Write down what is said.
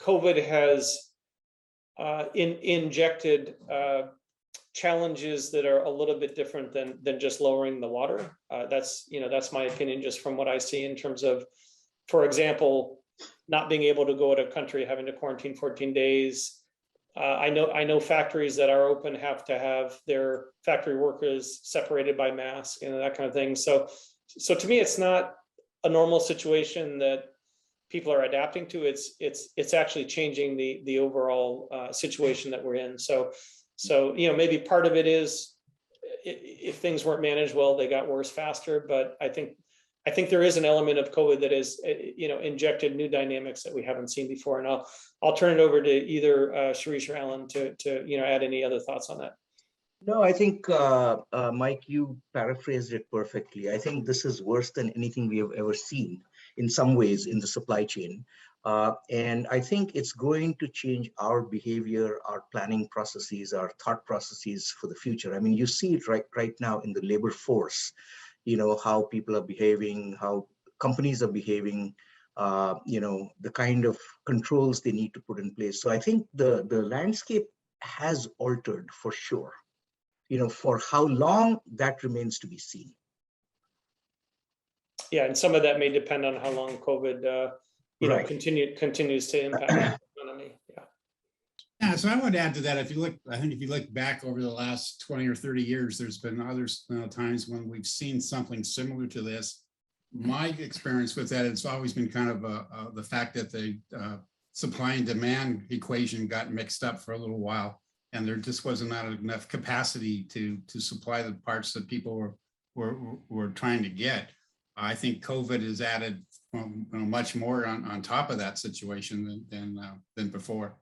COVID has injected challenges that are a little bit different than just lowering the water. That's my opinion, just from what I see in terms of, for example, not being able to go to a country, having to quarantine 14 days. I know factories that are open have to have their factory workers separated by mask and that kind of thing. So to me, it's not a normal situation that people are adapting to. It's actually changing the overall situation that we're in. So maybe part of it is, if things weren't managed well, they got worse faster. But I think there is an element of COVID that is, injected new dynamics that we haven't seen before. And I'll turn it over to either Sharish or Alan to add any other thoughts on that. No, I think, Mike, you paraphrased it perfectly. I think this is worse than anything we have ever seen in some ways in the supply chain. And I think it's going to change our behavior, our planning processes, our thought processes for the future. I mean, you see it right now in the labor force, how people are behaving, how companies are behaving, the kind of controls they need to put in place. So I think the landscape has altered for sure. For how long, that remains to be seen. Yeah, and some of that may depend on how long COVID Right. continues to impact the economy. Yeah, so I would add to that. If you look back over the last 20 or 30 years, there's been other times when we've seen something similar to this. My experience with that, it's always been kind of the fact that the supply and demand equation got mixed up for a little while, and there just wasn't enough capacity to supply the parts that people were trying to get. I think COVID has added much more on top of that situation than before.